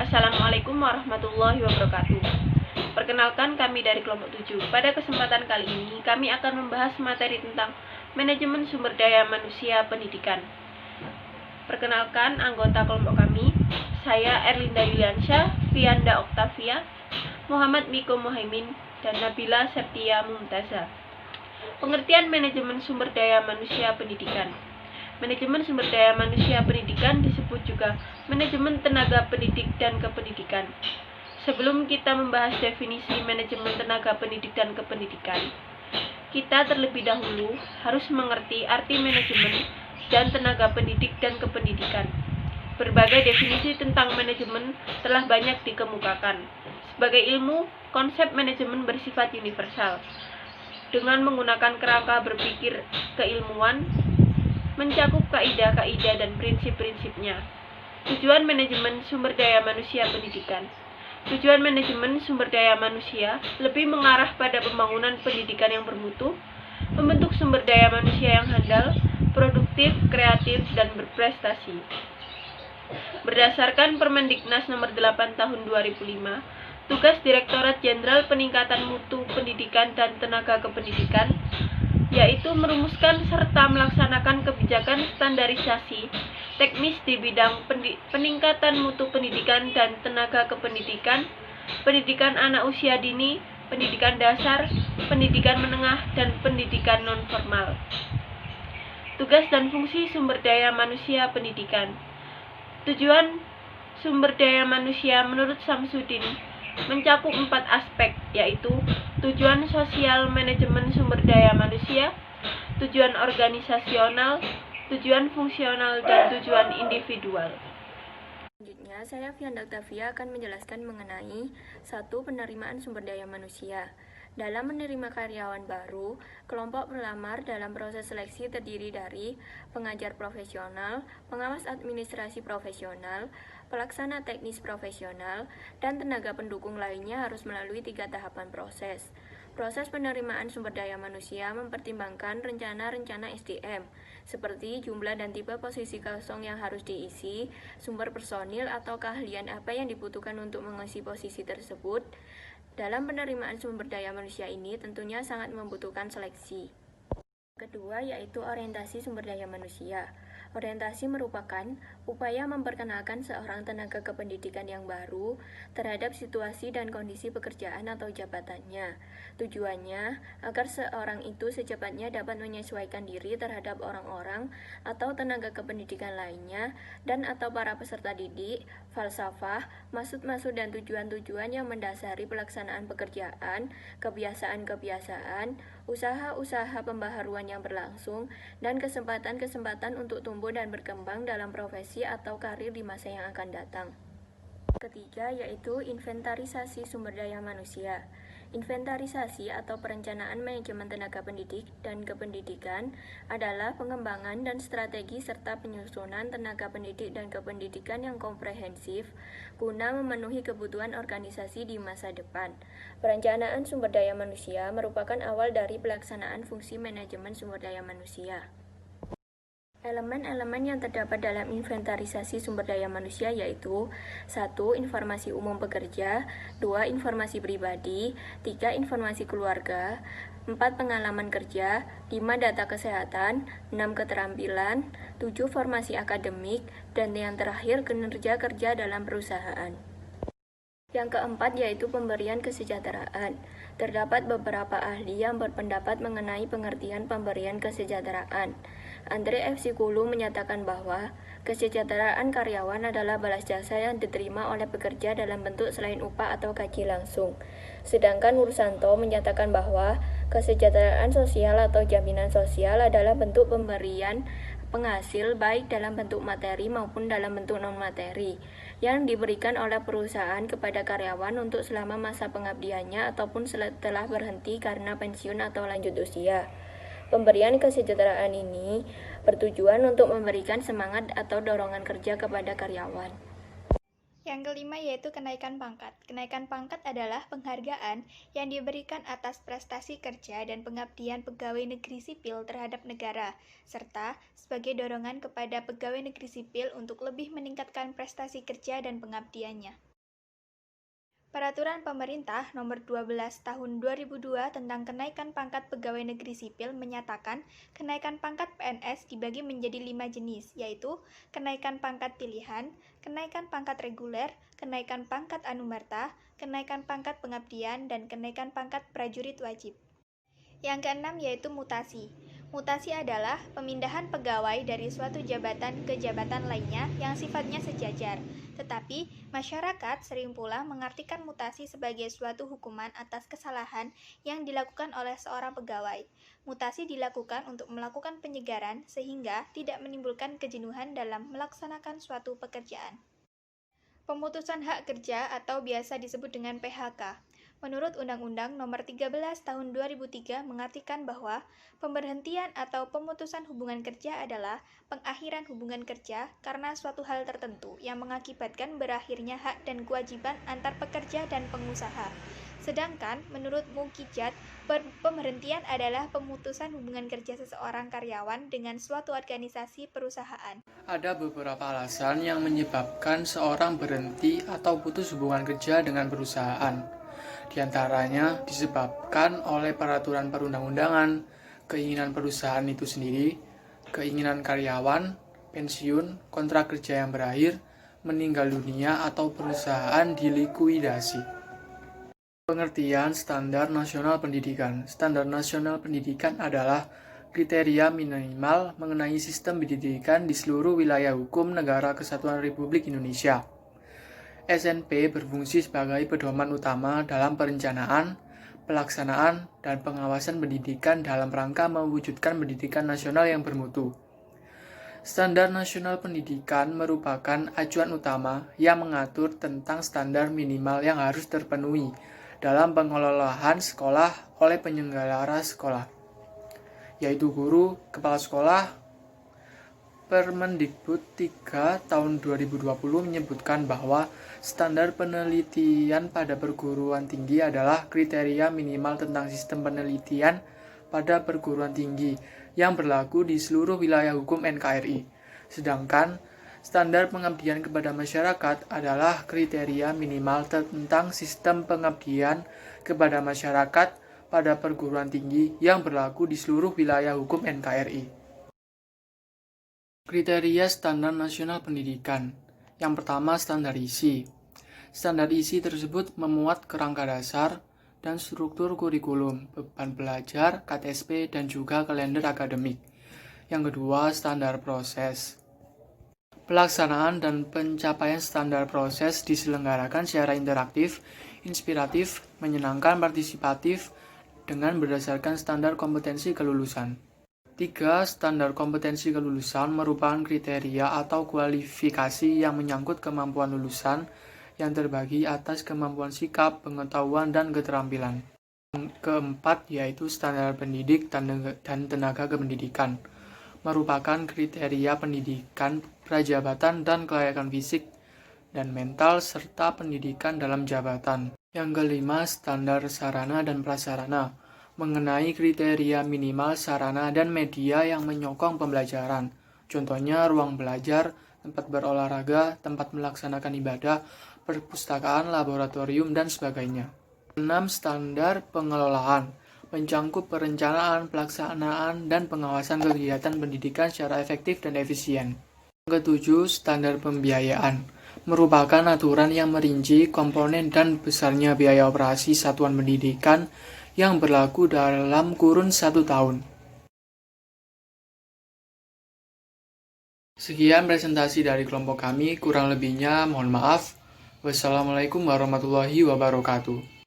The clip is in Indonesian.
Assalamualaikum warahmatullahi wabarakatuh. Perkenalkan, kami dari kelompok 7. Pada kesempatan kali ini, kami akan membahas materi tentang manajemen sumber daya manusia pendidikan. Perkenalkan anggota kelompok kami, saya Erlinda Yuliansyah, Fianda Oktavia, Muhammad Miko Mohaimin, dan Nabila Septia Mumtaza. Pengertian manajemen sumber daya manusia pendidikan. Manajemen sumber daya manusia pendidikan disebut juga manajemen tenaga pendidik dan kependidikan. Sebelum kita membahas definisi manajemen tenaga pendidik dan kependidikan, kita terlebih dahulu harus mengerti arti manajemen dan tenaga pendidik dan kependidikan. Berbagai definisi tentang manajemen telah banyak dikemukakan. Sebagai ilmu, konsep manajemen bersifat universal. Dengan menggunakan kerangka berpikir keilmuan, mencakup kaidah-kaidah dan prinsip-prinsipnya. Tujuan manajemen sumber daya manusia pendidikan. Tujuan manajemen sumber daya manusia lebih mengarah pada pembangunan pendidikan yang bermutu, membentuk sumber daya manusia yang handal, produktif, kreatif, dan berprestasi. Berdasarkan Permendiknas Nomor 8 Tahun 2005, tugas Direktorat Jenderal Peningkatan Mutu Pendidikan dan Tenaga Kependidikan yaitu merumuskan serta melaksanakan kebijakan standarisasi teknis di bidang peningkatan mutu pendidikan dan tenaga kependidikan, pendidikan anak usia dini, pendidikan dasar, pendidikan menengah, dan pendidikan non-formal. Tugas dan fungsi sumber daya manusia pendidikan. Tujuan sumber daya manusia menurut Samsudin mencakup 4 aspek, yaitu tujuan sosial manajemen sumber daya manusia, tujuan organisasional, tujuan fungsional, dan tujuan individual. Selanjutnya, saya Fianda Oktavia akan menjelaskan mengenai 1. Penerimaan sumber daya manusia. Dalam menerima karyawan baru, kelompok pelamar dalam proses seleksi terdiri dari pengajar profesional, pengawas administrasi profesional, pelaksana teknis profesional, dan tenaga pendukung lainnya harus melalui 3 tahapan proses. Proses penerimaan sumber daya manusia mempertimbangkan rencana-rencana SDM, seperti jumlah dan tipe posisi kosong yang harus diisi, sumber personil atau keahlian apa yang dibutuhkan untuk mengisi posisi tersebut. Dalam penerimaan sumber daya manusia ini tentunya sangat membutuhkan seleksi. Kedua, yaitu orientasi sumber daya manusia. Orientasi merupakan upaya memperkenalkan seorang tenaga kependidikan yang baru terhadap situasi dan kondisi pekerjaan atau jabatannya. Tujuannya agar seorang itu secepatnya dapat menyesuaikan diri terhadap orang-orang atau tenaga kependidikan lainnya dan atau para peserta didik, falsafah, maksud-maksud dan tujuan-tujuan yang mendasari pelaksanaan pekerjaan, kebiasaan-kebiasaan, usaha-usaha pembaharuan yang berlangsung, dan kesempatan-kesempatan untuk tumbuh dan berkembang dalam profesi atau karir di masa yang akan datang. Ketiga, yaitu inventarisasi sumber daya manusia. Inventarisasi atau perencanaan manajemen tenaga pendidik dan kependidikan adalah pengembangan dan strategi serta penyusunan tenaga pendidik dan kependidikan yang komprehensif guna memenuhi kebutuhan organisasi di masa depan. Perencanaan sumber daya manusia merupakan awal dari pelaksanaan fungsi manajemen sumber daya manusia. Elemen-elemen yang terdapat dalam inventarisasi sumber daya manusia yaitu 1. Informasi umum pekerja, 2. Informasi pribadi, 3. Informasi keluarga, 4. Pengalaman kerja, 5. Data kesehatan, 6. Keterampilan, 7. Formasi akademik, dan yang terakhir kinerja kerja dalam perusahaan. Yang keempat yaitu pemberian kesejahteraan. Terdapat beberapa ahli yang berpendapat mengenai pengertian pemberian kesejahteraan. Andre F. Sikulu menyatakan bahwa kesejahteraan karyawan adalah balas jasa yang diterima oleh pekerja dalam bentuk selain upah atau gaji langsung. Sedangkan Wursanto menyatakan bahwa kesejahteraan sosial atau jaminan sosial adalah bentuk pemberian penghasil baik dalam bentuk materi maupun dalam bentuk non-materi yang diberikan oleh perusahaan kepada karyawan untuk selama masa pengabdiannya ataupun setelah berhenti karena pensiun atau lanjut usia. Pemberian kesejahteraan ini bertujuan untuk memberikan semangat atau dorongan kerja kepada karyawan. Yang kelima yaitu kenaikan pangkat. Kenaikan pangkat adalah penghargaan yang diberikan atas prestasi kerja dan pengabdian pegawai negeri sipil terhadap negara, serta sebagai dorongan kepada pegawai negeri sipil untuk lebih meningkatkan prestasi kerja dan pengabdiannya. Peraturan Pemerintah Nomor 12 Tahun 2002 tentang Kenaikan Pangkat Pegawai Negeri Sipil menyatakan kenaikan pangkat PNS dibagi menjadi 5 jenis, yaitu kenaikan pangkat pilihan, kenaikan pangkat reguler, kenaikan pangkat anumerta, kenaikan pangkat pengabdian, dan kenaikan pangkat prajurit wajib. Yang keenam yaitu mutasi. Mutasi adalah pemindahan pegawai dari suatu jabatan ke jabatan lainnya yang sifatnya sejajar. Tetapi, masyarakat sering pula mengartikan mutasi sebagai suatu hukuman atas kesalahan yang dilakukan oleh seorang pegawai. Mutasi dilakukan untuk melakukan penyegaran sehingga tidak menimbulkan kejenuhan dalam melaksanakan suatu pekerjaan. Pemutusan hak kerja atau biasa disebut dengan PHK. Menurut Undang-Undang Nomor 13 Tahun 2003 mengartikan bahwa pemberhentian atau pemutusan hubungan kerja adalah pengakhiran hubungan kerja karena suatu hal tertentu yang mengakibatkan berakhirnya hak dan kewajiban antar pekerja dan pengusaha. Sedangkan menurut Mukijat, pemberhentian adalah pemutusan hubungan kerja seseorang karyawan dengan suatu organisasi perusahaan. Ada beberapa alasan yang menyebabkan seorang berhenti atau putus hubungan kerja dengan perusahaan. Di antaranya disebabkan oleh peraturan perundang-undangan, keinginan perusahaan itu sendiri, keinginan karyawan, pensiun, kontrak kerja yang berakhir, meninggal dunia, atau perusahaan dilikuidasi. Pengertian Standar Nasional Pendidikan. Standar Nasional Pendidikan adalah kriteria minimal mengenai sistem pendidikan di seluruh wilayah hukum Negara Kesatuan Republik Indonesia. SNP berfungsi sebagai pedoman utama dalam perencanaan, pelaksanaan, dan pengawasan pendidikan dalam rangka mewujudkan pendidikan nasional yang bermutu. Standar Nasional Pendidikan merupakan acuan utama yang mengatur tentang standar minimal yang harus terpenuhi dalam pengelolaan sekolah oleh penyelenggara sekolah, yaitu guru, kepala sekolah. Permendikbud 3 tahun 2020 menyebutkan bahwa standar penelitian pada perguruan tinggi adalah kriteria minimal tentang sistem penelitian pada perguruan tinggi yang berlaku di seluruh wilayah hukum NKRI. Sedangkan standar pengabdian kepada masyarakat adalah kriteria minimal tentang sistem pengabdian kepada masyarakat pada perguruan tinggi yang berlaku di seluruh wilayah hukum NKRI. Kriteria Standar Nasional Pendidikan. Yang pertama, standar isi. Standar isi tersebut memuat kerangka dasar dan struktur kurikulum, beban belajar, KTSP, dan juga kalender akademik. Yang kedua, standar proses. Pelaksanaan dan pencapaian standar proses diselenggarakan secara interaktif, inspiratif, menyenangkan, partisipatif, dengan berdasarkan standar kompetensi kelulusan. 3. Standar kompetensi kelulusan merupakan kriteria atau kualifikasi yang menyangkut kemampuan lulusan yang terbagi atas kemampuan sikap, pengetahuan, dan keterampilan. Yang keempat yaitu standar pendidik dan tenaga kependidikan, merupakan kriteria pendidikan, prajabatan, dan kelayakan fisik dan mental serta pendidikan dalam jabatan. Yang kelima, standar sarana dan prasarana, mengenai kriteria minimal sarana dan media yang menyokong pembelajaran. Contohnya ruang belajar, tempat berolahraga, tempat melaksanakan ibadah, perpustakaan, laboratorium, dan sebagainya. 6. Standar pengelolaan, mencangkup perencanaan, pelaksanaan, dan pengawasan kegiatan pendidikan secara efektif dan efisien. Yang ketujuh, standar pembiayaan, merupakan aturan yang merinci komponen dan besarnya biaya operasi satuan pendidikan yang berlaku dalam kurun 1 tahun. Sekian presentasi dari kelompok kami, kurang lebihnya mohon maaf. Wassalamualaikum warahmatullahi wabarakatuh.